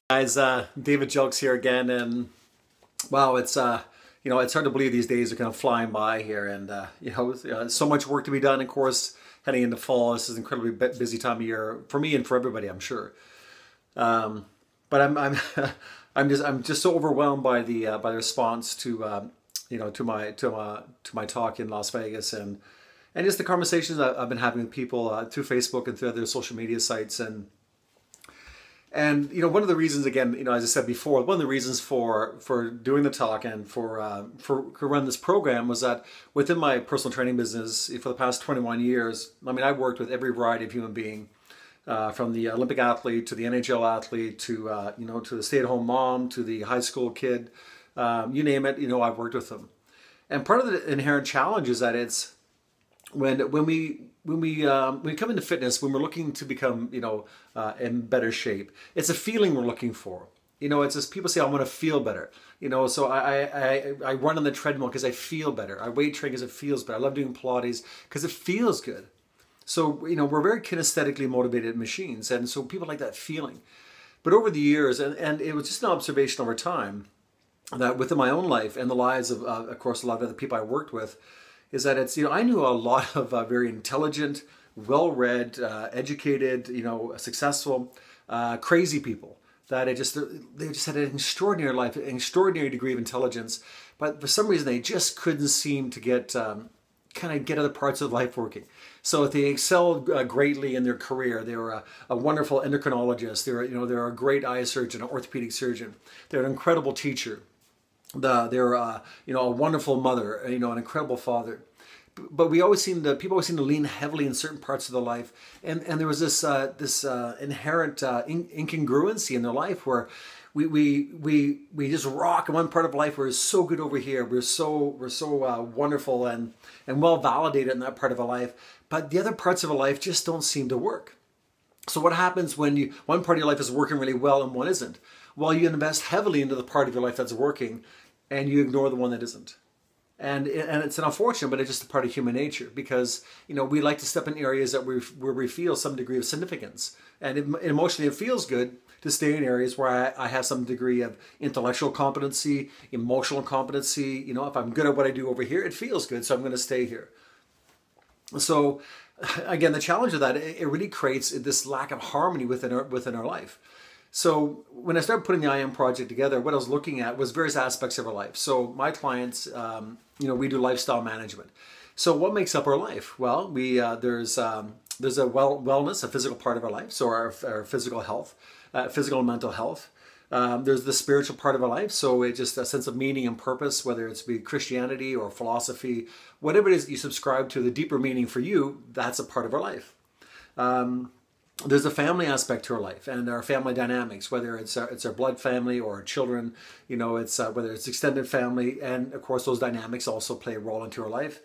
Guys, David Jokes here again, and wow, it's hard to believe these days are kind of flying by here, and so much work to be done. Of course, heading into fall, this is an incredibly busy time of year for me and for everybody, I'm sure. But I'm just so overwhelmed by the response to to my talk in Las Vegas, and just the conversations I've been having with people through Facebook and through other social media sites. And one of the reasons, again, as I said before, one of the reasons for doing the talk and for running this program was that within my personal training business for the past 21 years, I mean, I've worked with every variety of human being, from the Olympic athlete to the NHL athlete to the stay-at-home mom to the high school kid, you name it. I've worked with them. And part of the inherent challenge is that it's when we come into fitness, when we're looking to become, in better shape, it's a feeling we're looking for. It's just people say, I want to feel better. So I run on the treadmill because I feel better. I weight train because it feels better. I love doing Pilates because it feels good. So, we're very kinesthetically motivated machines. And so people like that feeling. But over the years, and it was just an observation over time, that within my own life and the lives of course, a lot of other people I worked with, is that it's, I knew a lot of very intelligent, well-read, educated, successful, crazy people that they just had an extraordinary life, an extraordinary degree of intelligence, but for some reason they just couldn't seem to get get other parts of life working. So they excelled greatly in their career. They were a wonderful endocrinologist. They're a great eye surgeon, an orthopedic surgeon. They're an incredible teacher. They're a wonderful mother, an incredible father. But people always seem to lean heavily in certain parts of their life, and there was this inherent incongruency in their life where we just rock in one part of life. We're so good over here. We're so wonderful and well validated in that part of our life, but the other parts of our life just don't seem to work. So what happens when one part of your life is working really well and one isn't? Well, you invest heavily into the part of your life that's working, and you ignore the one that isn't. And it's an unfortunate, but it's just a part of human nature, because we like to step in areas where we feel some degree of significance, and emotionally it feels good to stay in areas where I have some degree of intellectual competency, emotional competency. If I'm good at what I do over here, it feels good, so I'm going to stay here. So again, the challenge of that, it really creates this lack of harmony within our life. So when I started putting the IM project together, what I was looking at was various aspects of our life. So my clients, we do lifestyle management. So what makes up our life? Well, there's a wellness, a physical part of our life. So our physical health, physical and mental health. There's the spiritual part of our life. So it's just a sense of meaning and purpose, whether it's be Christianity or philosophy, whatever it is that you subscribe to, the deeper meaning for you, that's a part of our life. There's a family aspect to our life and our family dynamics, whether it's our blood family or our children, it's whether it's extended family, and of course those dynamics also play a role into our life.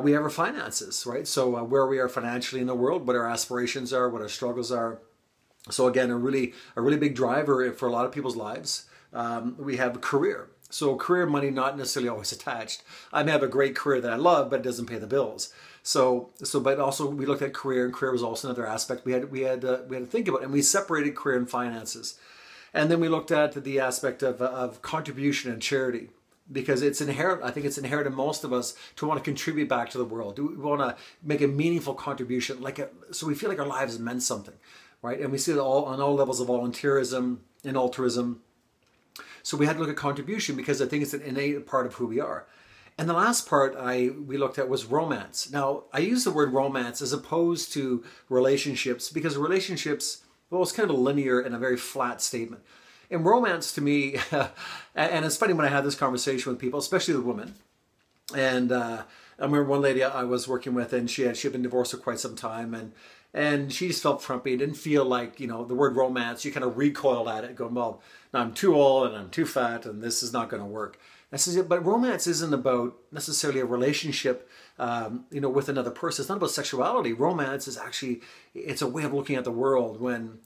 We have our finances, right? So where we are financially in the world, what our aspirations are, what our struggles are. So again, a really big driver for a lot of people's lives. We have a career. So career money not necessarily always attached. I may have a great career that I love, but it doesn't pay the bills. But also we looked at career, and career was also another aspect we had to think about, and we separated career and finances. And then we looked at the aspect of contribution and charity, because it's inherent. I think it's inherent in most of us to want to contribute back to the world. We want to make a meaningful contribution, so we feel like our lives meant something, right? And we see it on all levels of volunteerism and altruism. So we had to look at contribution because I think it's an innate part of who we are. And the last part we looked at was romance. Now, I use the word romance as opposed to relationships, because relationships, well, it's kind of a linear and a very flat statement. And romance to me, and it's funny when I have this conversation with people, especially with women. And I remember one lady I was working with, and she had been divorced for quite some time, and she just felt frumpy. Didn't feel like, the word romance, you kind of recoiled at it, going, well, now I'm too old and I'm too fat and this is not going to work. I said, but romance isn't about necessarily a relationship, with another person. It's not about sexuality. Romance is actually, it's a way of looking at the world.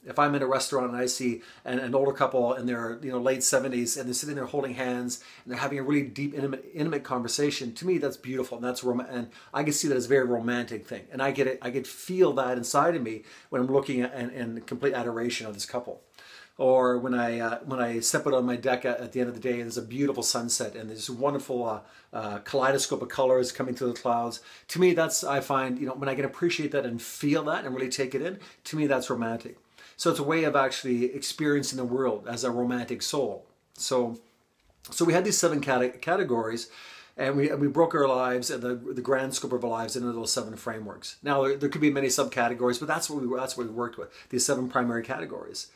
If I'm in a restaurant and I see an older couple in their late 70s, and they're sitting there holding hands and they're having a really deep, intimate conversation, to me that's beautiful, and that's and I can see that as a very romantic thing, and I get it. I could feel that inside of me when I'm looking at in complete adoration of this couple. or when I step out on my deck at the end of the day, there's a beautiful sunset and there's a wonderful kaleidoscope of colors coming through the clouds. To me, that's, I find, you know, when I can appreciate that and feel that and really take it in, to me, that's romantic. So it's a way of actually experiencing the world as a romantic soul. So we had these 7 categories, and we broke our lives and the grand scope of our lives into those 7 frameworks. Now there could be many subcategories, but that's what we worked with, these 7 primary categories.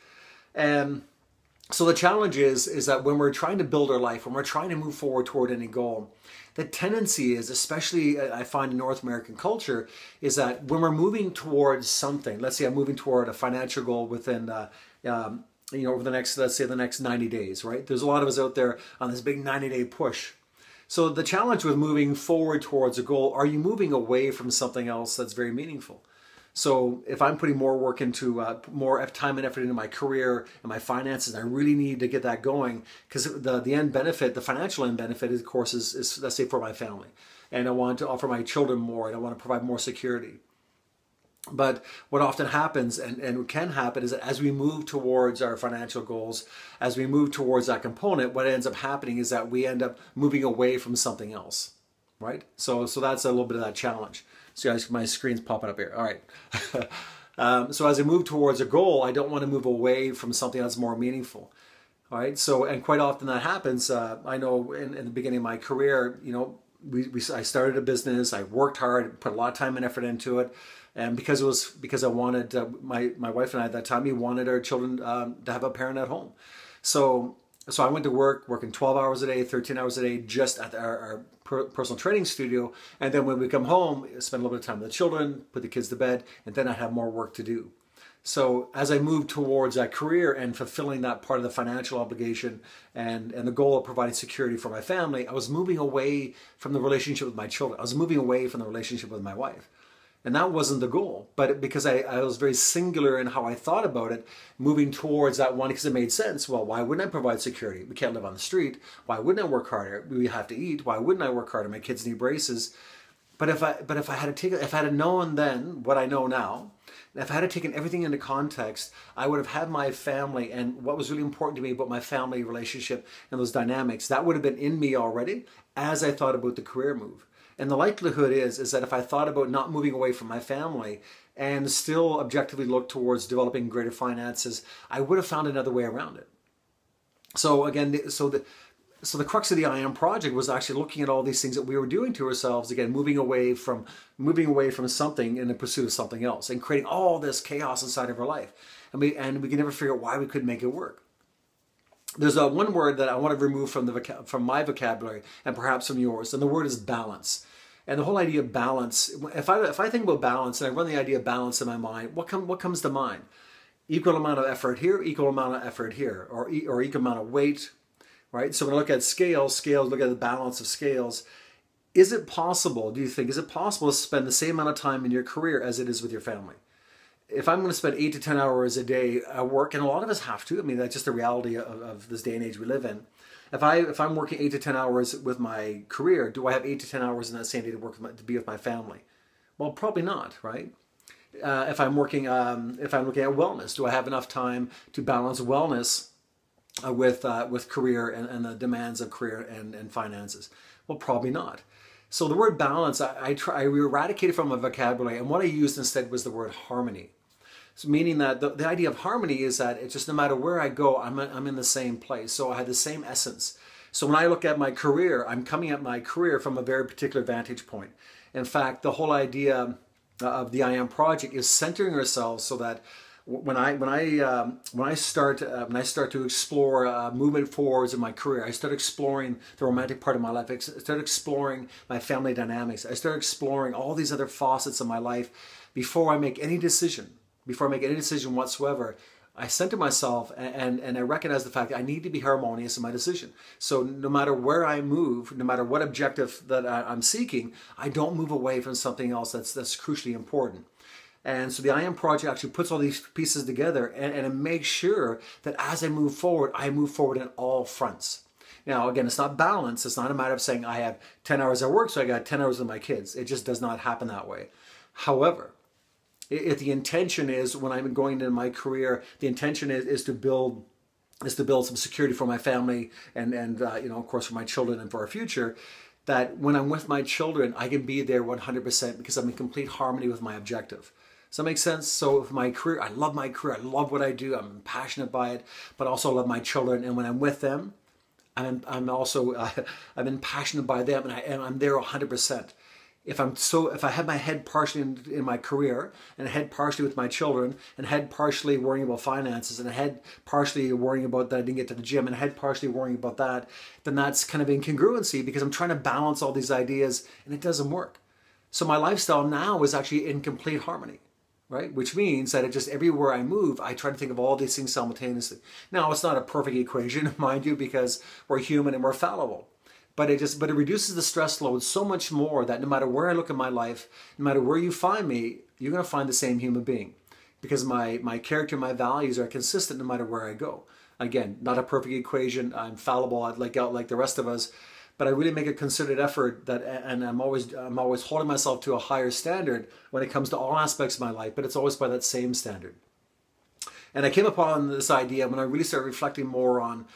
And so the challenge is that when we're trying to build our life, when we're trying to move forward toward any goal, the tendency is, especially I find in North American culture, is that when we're moving towards something, let's say I'm moving toward a financial goal within, you know, over the next, let's say the next 90 days, right? There's a lot of us out there on this big 90-day push. So the challenge with moving forward towards a goal, are you moving away from something else that's very meaningful? So if I'm putting more work into, more time and effort into my career and my finances, I really need to get that going, because the end benefit, the financial end benefit, of course, is let's say for my family. And I want to offer my children more, and I want to provide more security. But what often happens, and can happen, is that as we move towards our financial goals, as we move towards that component, what ends up happening is that we end up moving away from something else, right? So that's a little bit of that challenge. So my screen's popping up here. All right. So as I move towards a goal, I don't want to move away from something that's more meaningful. All right. So, and quite often that happens. I know in the beginning of my career, you know, I started a business. I worked hard, put a lot of time and effort into it. And because I wanted, my wife and I at that time, we wanted our children to have a parent at home. So I went to work, working 12 hours a day, 13 hours a day, just at our personal training studio. And then when we come home, spend a little bit of time with the children, put the kids to bed, and then I have more work to do. So as I moved towards that career and fulfilling that part of the financial obligation and the goal of providing security for my family, I was moving away from the relationship with my children. I was moving away from the relationship with my wife. And that wasn't the goal, but because I was very singular in how I thought about it, moving towards that one, because it made sense. Well, why wouldn't I provide security? We can't live on the street. Why wouldn't I work harder? We have to eat. Why wouldn't I work harder? My kids need braces. But if I had known then what I know now, and if I had taken everything into context, I would have had my family and what was really important to me about my family relationship and those dynamics, that would have been in me already as I thought about the career move. And the likelihood is that if I thought about not moving away from my family and still objectively look towards developing greater finances, I would have found another way around it. So again, the crux of the I Am project was actually looking at all these things that we were doing to ourselves, again, moving away from something in the pursuit of something else and creating all this chaos inside of our life. And we can never figure out why we couldn't make it work. There's one word that I want to remove from my vocabulary and perhaps from yours, and the word is balance. And the whole idea of balance, if I think about balance and I run the idea of balance in my mind, what comes to mind? Equal amount of effort here, equal amount of effort here, or equal amount of weight, right? So when I look at scales, look at the balance of scales. Is it possible, do you think, is it possible to spend the same amount of time in your career as it is with your family? If I'm going to spend 8 to 10 hours a day at work, and a lot of us have to, I mean, that's just the reality of this day and age we live in. If I'm working 8 to 10 hours with my career, do I have 8 to 10 hours in that same day to be with my family? Well, probably not, right? If I'm looking at wellness, do I have enough time to balance wellness with career and the demands of career and finances? Well, probably not. So the word balance, I eradicated from my vocabulary, and what I used instead was the word harmony. So meaning that the idea of harmony is that it's just no matter where I go, I'm in the same place. So I have the same essence. So when I look at my career, I'm coming at my career from a very particular vantage point. In fact, the whole idea of the I Am project is centering ourselves so that when I start to explore movement forwards in my career, I start exploring the romantic part of my life. I start exploring my family dynamics. I start exploring all these other facets of my life before I make any decision. Before I make any decision whatsoever, I center myself and I recognize the fact that I need to be harmonious in my decision. So no matter where I move, no matter what objective that I'm seeking, I don't move away from something else that's crucially important. And so the I Am project actually puts all these pieces together and it makes sure that as I move forward in all fronts. Now, again, it's not balance. It's not a matter of saying I have 10 hours at work, so I got 10 hours with my kids. It just does not happen that way. However, if the intention is, when I'm going into my career, the intention is to build is to build some security for my family and you know, of course, for my children and for our future, that when I'm with my children, I can be there 100% because I'm in complete harmony with my objective. Does that make sense? So with my career, I love my career. I love what I do. I'm passionate by it, but also love my children. And when I'm with them, I'm also I'm passionate by them, and I'm there 100%. If I have my head partially in my career, and a head partially with my children, and a head partially worrying about finances, and a head partially worrying about that I didn't get to the gym, and a head partially worrying about that, then that's kind of incongruency because I'm trying to balance all these ideas and it doesn't work. So my lifestyle now is actually in complete harmony, right? Which means that it just everywhere I move, I try to think of all these things simultaneously. Now, it's not a perfect equation, mind you, because we're human and we're fallible. But it reduces the stress load so much more that no matter where I look in my life, no matter where you find me, you're going to find the same human being, because my character, my values are consistent no matter where I go. Again, not a perfect equation. I'm fallible, like the rest of us, but I really make a concerted effort that, and I'm always holding myself to a higher standard when it comes to all aspects of my life. But it's always by that same standard. And I came upon this idea when I really started reflecting more on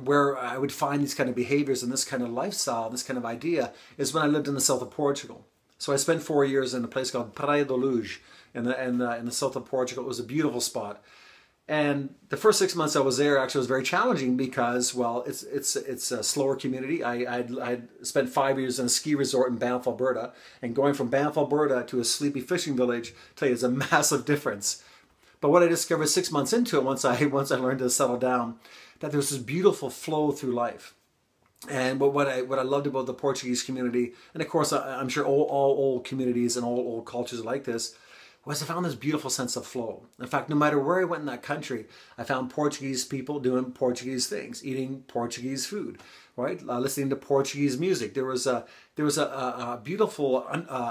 where I would find these kind of behaviors and this kind of lifestyle, this kind of idea, is when I lived in the south of Portugal. So I spent 4 years in a place called Praia da Luz in the south of Portugal. It was a beautiful spot. And the first 6 months I was there actually was very challenging because, well, it's a slower community. I'd spent 5 years in a ski resort in Banff, Alberta, and going from Banff, Alberta to a sleepy fishing village, I tell you, is a massive difference. But what I discovered 6 months into it, once I learned to settle down, that there's this beautiful flow through life. And what I loved about the Portuguese community, and of course I'm sure all old communities and all old cultures are like this, was I found this beautiful sense of flow. In fact, no matter where I went in that country, I found Portuguese people doing Portuguese things, eating Portuguese food, right? Listening to Portuguese music. There was a beautiful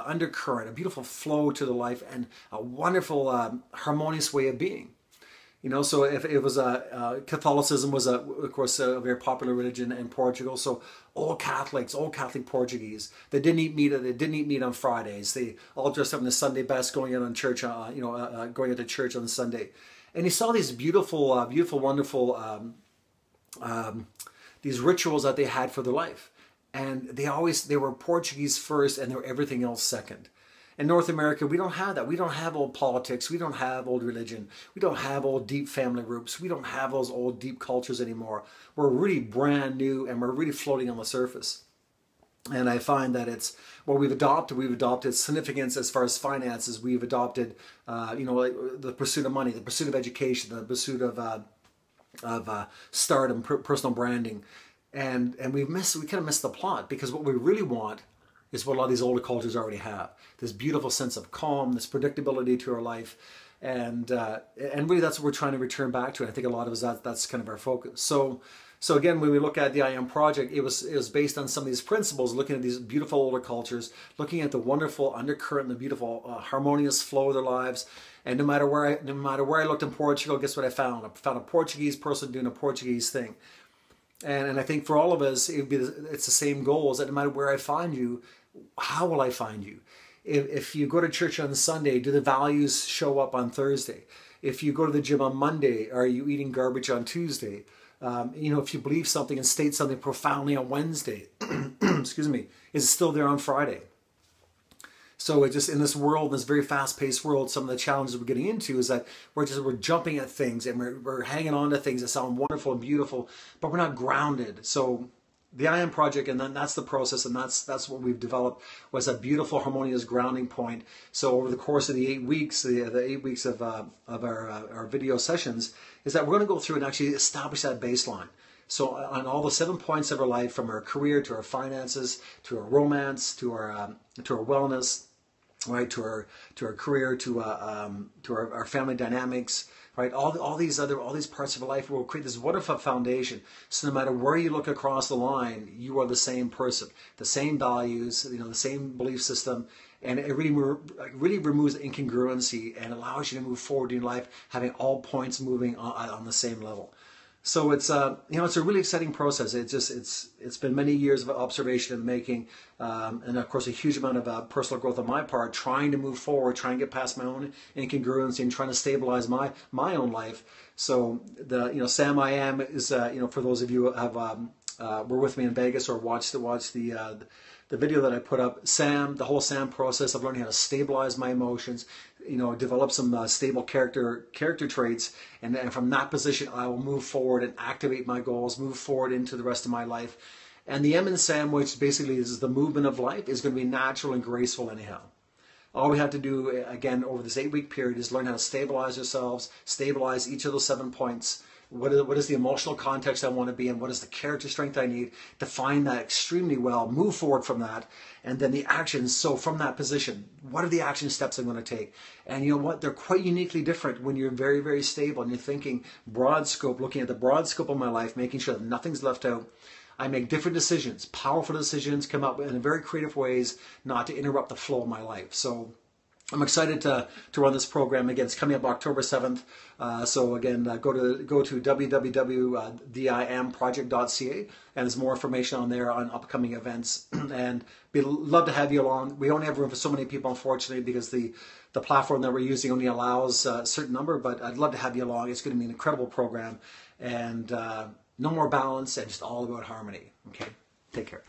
undercurrent, a beautiful flow to the life, and a wonderful harmonious way of being. You know, so if it was Catholicism was of course a very popular religion in Portugal. So all Catholic Portuguese, they didn't eat meat. They didn't eat meat on Fridays. They all dressed up in the Sunday best, going out on church. Going into church on Sunday, and he saw these beautiful, wonderful these rituals that they had for their life, and they were Portuguese first, and they were everything else second. In North America, we don't have that. We don't have old politics. We don't have old religion. We don't have old deep family groups. We don't have those old deep cultures anymore. We're really brand new, and we're really floating on the surface. And I find that it's what we've adopted significance as far as finances. We've adopted, like the pursuit of money, the pursuit of education, the pursuit of stardom, personal branding, and we kind of missed the plot, because what we really want is what a lot of these older cultures already have. This beautiful sense of calm, this predictability to our life, and really that's what we're trying to return back to. And I think a lot of us, that's kind of our focus. So again, when we look at the I Am Project, it was based on some of these principles, looking at these beautiful older cultures, looking at the wonderful undercurrent, the beautiful harmonious flow of their lives. And no matter where I looked in Portugal, guess what I found? I found a Portuguese person doing a Portuguese thing. And I think for all of us, it's the same goal, is that no matter where I find you, how will I find you? If you go to church on Sunday, do the values show up on Thursday? If you go to the gym on Monday, are you eating garbage on Tuesday? If you believe something and state something profoundly on Wednesday, excuse me, is it still there on Friday? So it just, in this world, this very fast-paced world, some of the challenges we're getting into is that we're jumping at things, and we're hanging on to things that sound wonderful and beautiful, but we're not grounded. So the I Am Project, and then that's the process, and that's what we've developed, was a beautiful, harmonious grounding point. So over the course of the 8 weeks, the 8 weeks of our video sessions, is that we're going to go through and actually establish that baseline. So on all the 7 points of our life, from our career to our finances, to our romance, to our wellness, right, to our career, to our family dynamics, right, all these parts of our life will create this wonderful foundation. So no matter where you look across the line, you are the same person, the same values, the same belief system, and it really removes incongruency and allows you to move forward in life, having all points moving on the same level. So it's it's a really exciting process. It's been many years of observation in the making, and of course a huge amount of personal growth on my part, trying to move forward, trying to get past my own incongruency, and trying to stabilize my own life. So the Sam I Am is for those of you who have were with me in Vegas or watched the video that I put up. Sam, the whole Sam process of learning how to stabilize my emotions, develop some stable character traits, and from that position I will move forward and activate my goals, move forward into the rest of my life. And the M in Sam, which basically is the movement of life, is going to be natural and graceful anyhow. All we have to do, again, over this 8-week period is learn how to stabilize ourselves, stabilize each of those 7 points. What is the emotional context I want to be in? What is the character strength I need? Define that extremely well, move forward from that, and then the actions. So from that position, what are the action steps I'm going to take? And you know what? They're quite uniquely different when you're very, very stable and you're thinking broad scope, looking at the broad scope of my life, making sure that nothing's left out. I make different decisions, powerful decisions, come up in very creative ways, not to interrupt the flow of my life. So I'm excited to run this program again. It's coming up October 7th. So again, go to www.theimproject.ca, and there's more information on there on upcoming events. And we'd love to have you along. We only have room for so many people, unfortunately, because the platform that we're using only allows a certain number. But I'd love to have you along. It's going to be an incredible program, and no more balance, and just all about harmony. Okay, take care.